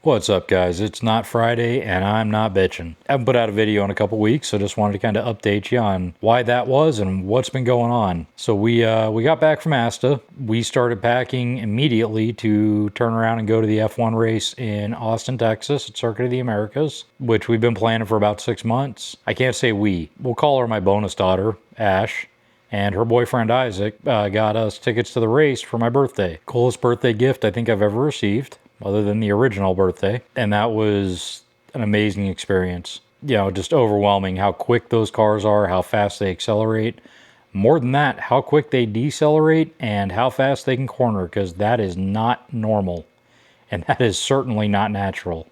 What's up, guys? It's not Friday and I'm not bitching. I haven't put out a video in a couple weeks, so just wanted to kind of update you on why that was and what's been going on. So we got back from ASTA. We started packing immediately to turn around and go to the F1 race in Austin, Texas at Circuit of the Americas, which we've been planning for about 6 months. I can't say we. We'll call her my bonus daughter, Ash. And her boyfriend Isaac got us tickets to the race for my birthday. Coolest birthday gift I think I've ever received, other than the original birthday. And that was an amazing experience. You know, just overwhelming how quick those cars are, how fast they accelerate. More than that, how quick they decelerate and how fast they can corner, because that is not normal. And that is certainly not natural.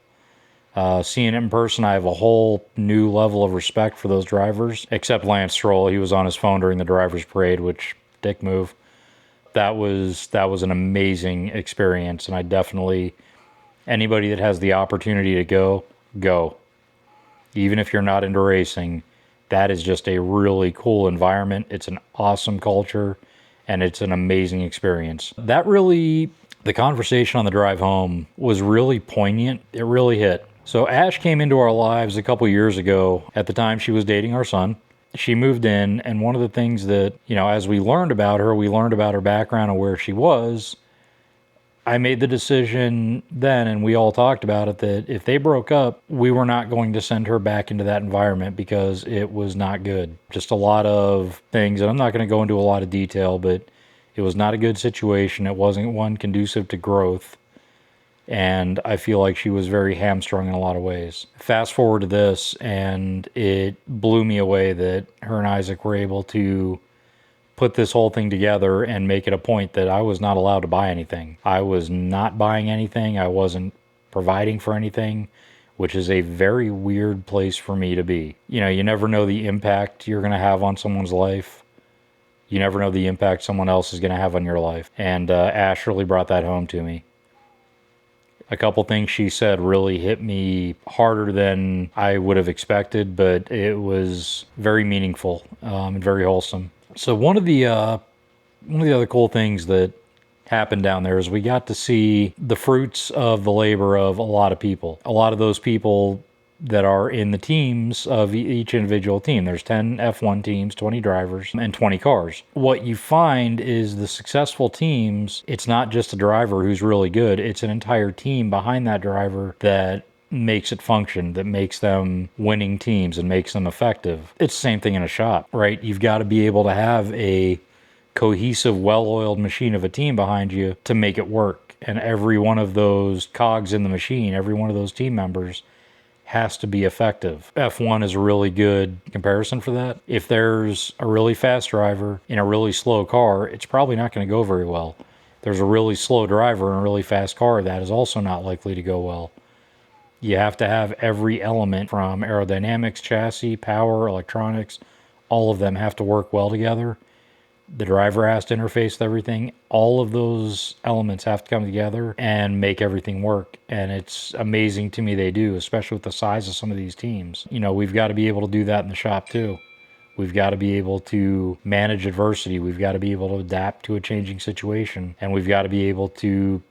Seeing it in person, I have a whole new level of respect for those drivers, except Lance Stroll. He was on his phone during the driver's parade, which, dick move. That was an amazing experience, and I definitely, anybody that has the opportunity to go. Even if you're not into racing, that is just a really cool environment. It's an awesome culture, and it's an amazing experience. The conversation on the drive home was really poignant. It really hit. So Ash came into our lives a couple years ago. At the time, she was dating our son. She moved in, and one of the things that, as we learned about her background and where she was. I made the decision then, and we all talked about it, that if they broke up, we were not going to send her back into that environment because it was not good. Just a lot of things, and I'm not going to go into a lot of detail, but it was not a good situation. It wasn't one conducive to growth. And I feel like she was very hamstrung in a lot of ways. Fast forward to this, and it blew me away that her and Isaac were able to put this whole thing together and make it a point that I was not allowed to buy anything. I was not buying anything. I wasn't providing for anything, which is a very weird place for me to be. You never know the impact you're going to have on someone's life. You never know the impact someone else is going to have on your life. And Ash really brought that home to me. A couple things she said really hit me harder than I would have expected, but it was very meaningful and very wholesome. So one of the other cool things that happened down there is we got to see the fruits of the labor of a lot of people. A lot of those people that are in the teams of each individual team. There's 10 F1 teams, 20 drivers, and 20 cars. What you find is the successful teams, it's not just a driver who's really good, it's an entire team behind that driver that makes it function, that makes them winning teams and makes them effective. It's the same thing in a shop, right? You've got to be able to have a cohesive, well-oiled machine of a team behind you to make it work. And every one of those cogs in the machine, every one of those team members has to be effective. F1 is a really good comparison for that. If there's a really fast driver in a really slow car, it's probably not going to go very well. There's a really slow driver in a really fast car, that is also not likely to go well. You have to have every element from aerodynamics, chassis, power, electronics, all of them have to work well together. The driver has to interface with everything. All of those elements have to come together and make everything work. And it's amazing to me they do, especially with the size of some of these teams. We've got to be able to do that in the shop too. We've got to be able to manage adversity. We've got to be able to adapt to a changing situation. And we've got to be able to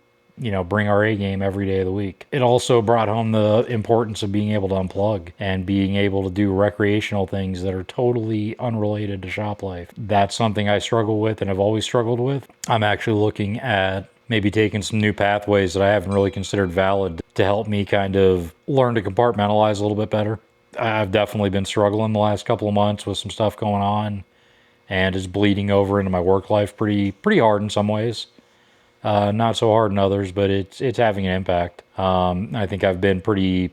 bring our A game every day of the week. It also brought home the importance of being able to unplug and being able to do recreational things that are totally unrelated to shop life. That's something I struggle with and have always struggled with. I'm actually looking at maybe taking some new pathways that I haven't really considered valid to help me kind of learn to compartmentalize a little bit better. I've definitely been struggling the last couple of months with some stuff going on, and it's bleeding over into my work life pretty hard in some ways. Not so hard in others, but it's having an impact. I think I've been pretty,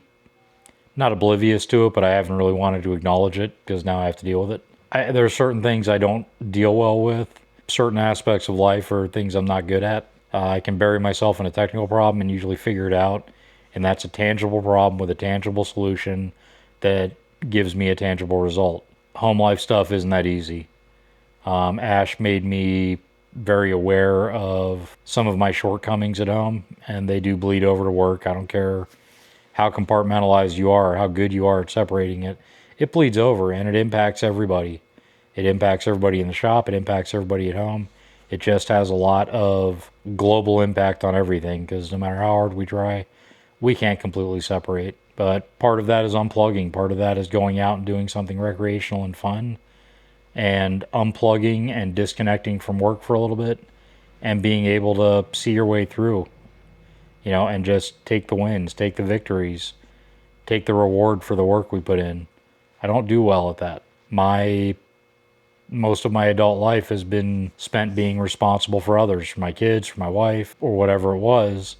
not oblivious to it, but I haven't really wanted to acknowledge it because now I have to deal with it. There are certain things I don't deal well with. Certain aspects of life are things I'm not good at. I can bury myself in a technical problem and usually figure it out. And that's a tangible problem with a tangible solution that gives me a tangible result. Home life stuff isn't that easy. Ash made me very aware of some of my shortcomings at home, and they do bleed over to work. I don't care how compartmentalized you are or how good you are at separating it. It bleeds over, and it impacts everybody. It impacts everybody in the shop. It impacts everybody at home. It just has a lot of global impact on everything, because no matter how hard we try, we can't completely separate. But part of that is unplugging. Part of that is going out and doing something recreational and fun, and unplugging and disconnecting from work for a little bit, and being able to see your way through, and just take the wins, take the victories, take the reward for the work we put in. I don't do well at that. Most of my adult life has been spent being responsible for others, for my kids, for my wife, or whatever it was.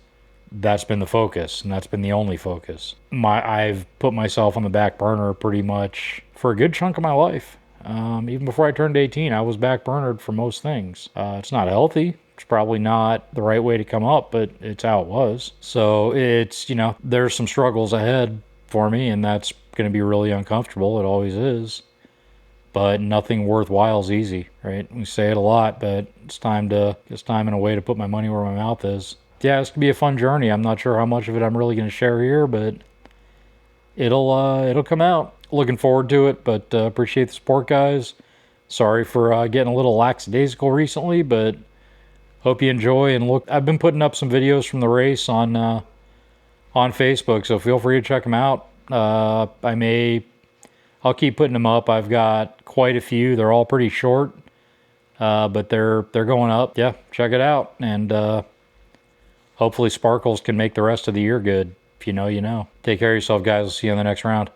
That's been the focus, and that's been the only focus. I've put myself on the back burner pretty much for a good chunk of my life. Even before I turned 18, I was back burnered for most things. It's not healthy. It's probably not the right way to come up, but it's how it was. So it's, there's some struggles ahead for me, and that's going to be really uncomfortable. It always is. But nothing worthwhile is easy, right? We say it a lot, but it's time in a way to put my money where my mouth is. Yeah, it's gonna be a fun journey. I'm not sure how much of it I'm really gonna share here, but it'll come out. Looking forward to it, but appreciate the support, guys. Sorry for getting a little lackadaisical recently, but hope you enjoy and look. I've been putting up some videos from the race on Facebook, so feel free to check them out. I'll keep putting them up. I've got quite a few. They're all pretty short, but they're going up. Yeah, check it out, and hopefully Sparkles can make the rest of the year good. If you know, you know. Take care of yourself, guys. I'll see you on the next round.